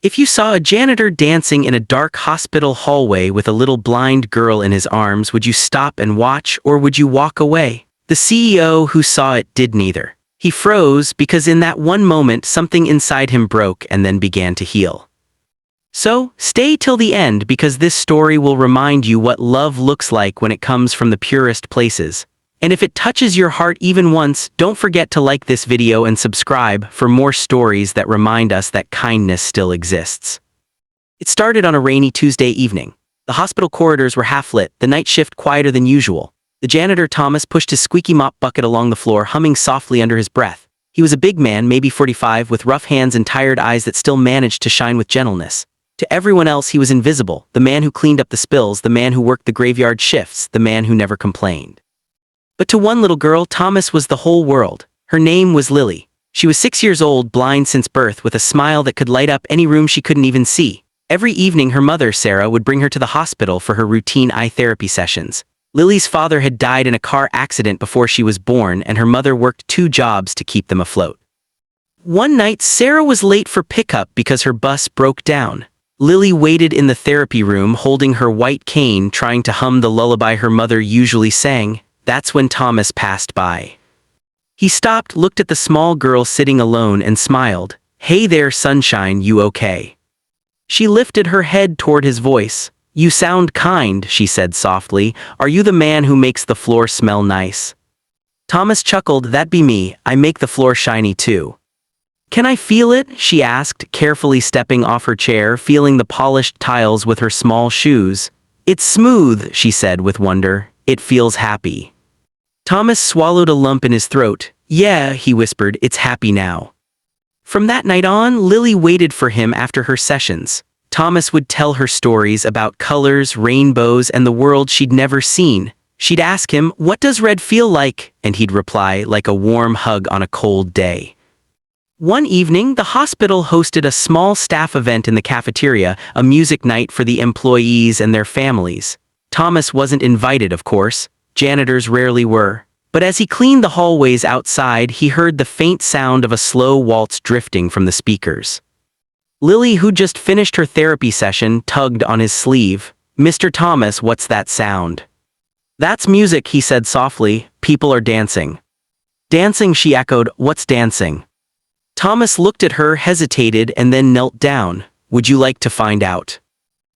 If you saw a janitor dancing in a dark hospital hallway with a little blind girl in his arms, would you stop and watch, or would you walk away? The CEO who saw it did neither. He froze because in that one moment something inside him broke and then began to heal. So, stay till the end because this story will remind you what love looks like when it comes from the purest places. And if it touches your heart even once, don't forget to like this video and subscribe for more stories that remind us that kindness still exists. It started on a rainy Tuesday evening. The hospital corridors were half lit, the night shift quieter than usual. The janitor Thomas pushed his squeaky mop bucket along the floor, humming softly under his breath. He was a big man, maybe 45, with rough hands and tired eyes that still managed to shine with gentleness. To everyone else he was invisible, the man who cleaned up the spills, the man who worked the graveyard shifts, the man who never complained. But to one little girl, Thomas was the whole world. Her name was Lily. She was 6 years old, blind since birth, with a smile that could light up any room she couldn't even see. Every evening her mother, Sarah, would bring her to the hospital for her routine eye therapy sessions. Lily's father had died in a car accident before she was born, and her mother worked 2 jobs to keep them afloat. One night, Sarah was late for pickup because her bus broke down. Lily waited in the therapy room, holding her white cane, trying to hum the lullaby her mother usually sang. That's when Thomas passed by. He stopped, looked at the small girl sitting alone, and smiled. "Hey there, sunshine, you okay?" She lifted her head toward his voice. "You sound kind," she said softly. "Are you the man who makes the floor smell nice?" Thomas chuckled. "That be me. I make the floor shiny too." "Can I feel it?" she asked, carefully stepping off her chair, feeling the polished tiles with her small shoes. "It's smooth," she said with wonder. "It feels happy." Thomas swallowed a lump in his throat. "Yeah," he whispered, "it's happy now." From that night on, Lily waited for him after her sessions. Thomas would tell her stories about colors, rainbows, and the world she'd never seen. She'd ask him, "What does red feel like?" And he'd reply, "Like a warm hug on a cold day." One evening, the hospital hosted a small staff event in the cafeteria, a music night for the employees and their families. Thomas wasn't invited, of course. Janitors rarely were. But as he cleaned the hallways outside, he heard the faint sound of a slow waltz drifting from the speakers. Lily, who just finished her therapy session, tugged on his sleeve. "Mr. Thomas, what's that sound?" "That's music," he said softly. "People are dancing." "Dancing?" she echoed. "What's dancing?" Thomas looked at her, hesitated, and then knelt down. "Would you like to find out?"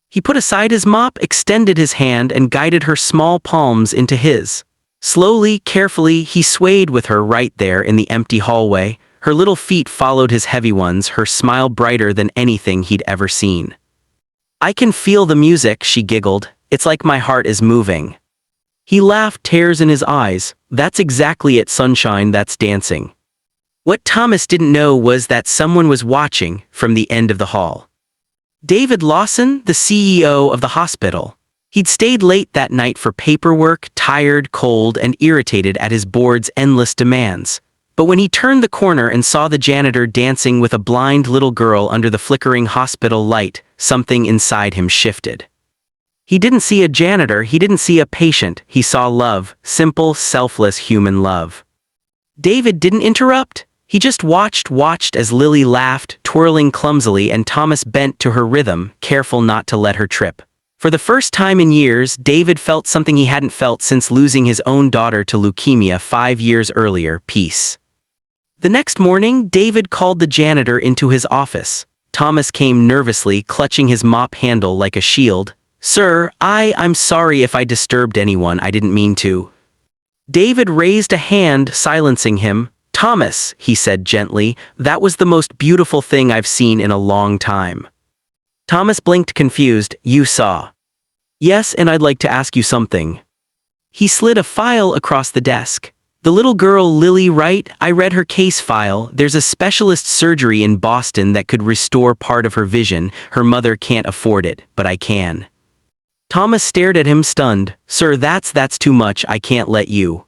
He put aside his mop, extended his hand, and guided her small palms into his. Slowly, carefully, he swayed with her right there in the empty hallway. Her little feet followed his heavy ones, her smile brighter than anything he'd ever seen. "I can feel the music," she giggled. "It's like my heart is moving." He laughed, tears in his eyes. "That's exactly it, sunshine, that's dancing." What Thomas didn't know was that someone was watching from the end of the hall. David Lawson, the CEO of the hospital. He'd stayed late that night for paperwork, tired, cold, and irritated at his board's endless demands. But when he turned the corner and saw the janitor dancing with a blind little girl under the flickering hospital light, something inside him shifted. He didn't see a janitor, he didn't see a patient, he saw love, simple, selfless human love. David didn't interrupt. He just watched as Lily laughed, twirling clumsily, and Thomas bent to her rhythm, careful not to let her trip. For the first time in years, David felt something he hadn't felt since losing his own daughter to leukemia 5 years earlier: peace. The next morning, David called the janitor into his office. Thomas came nervously, clutching his mop handle like a shield. "Sir, I'm sorry if I disturbed anyone, I didn't mean to." David raised a hand, silencing him. "Thomas," he said gently, "that was the most beautiful thing I've seen in a long time." Thomas blinked, confused. "You saw?" "Yes, and I'd like to ask you something." He slid a file across the desk. "The little girl, Lily, right? I read her case file. There's a specialist surgery in Boston that could restore part of her vision. Her mother can't afford it, but I can." Thomas stared at him, stunned. "Sir, that's too much. I can't let you."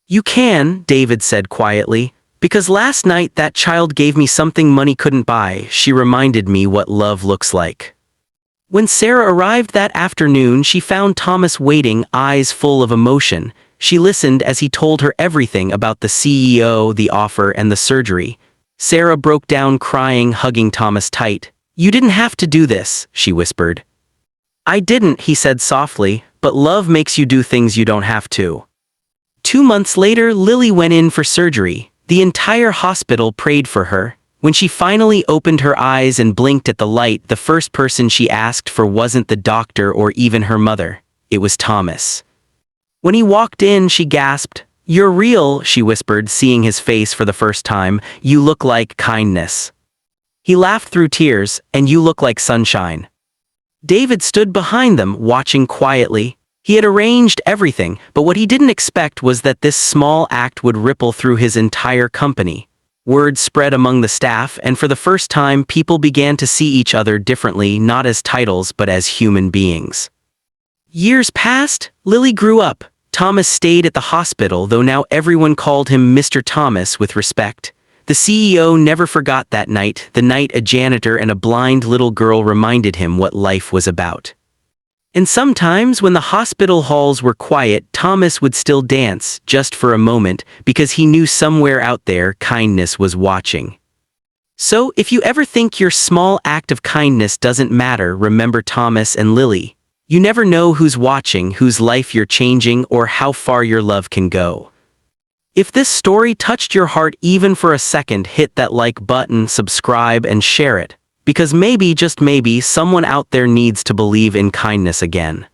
"You can," David said quietly, "because last night that child gave me something money couldn't buy. She reminded me what love looks like." When Sarah arrived that afternoon, she found Thomas waiting, eyes full of emotion. She listened as he told her everything about the CEO, the offer, and the surgery. Sarah broke down crying, hugging Thomas tight. "You didn't have to do this," she whispered. "I didn't," he said softly, "but love makes you do things you don't have to." 2 months later, Lily went in for surgery. The entire hospital prayed for her. When she finally opened her eyes and blinked at the light, the first person she asked for wasn't the doctor or even her mother. It was Thomas. When he walked in, she gasped. "You're real," she whispered, seeing his face for the first time. "You look like kindness." He laughed through tears. "And you look like sunshine." David stood behind them, watching quietly. He had arranged everything, but what he didn't expect was that this small act would ripple through his entire company. Word spread among the staff, and for the first time, people began to see each other differently, not as titles but as human beings. Years passed. Lily grew up. Thomas stayed at the hospital, though now everyone called him Mr. Thomas with respect. The CEO never forgot that night, the night a janitor and a blind little girl reminded him what life was about. And sometimes, when the hospital halls were quiet, Thomas would still dance, just for a moment, because he knew somewhere out there kindness was watching. So, if you ever think your small act of kindness doesn't matter, remember Thomas and Lily. You never know who's watching, whose life you're changing, or how far your love can go. If this story touched your heart even for a second, hit that like button, subscribe, and share it. Because maybe, just maybe, someone out there needs to believe in kindness again.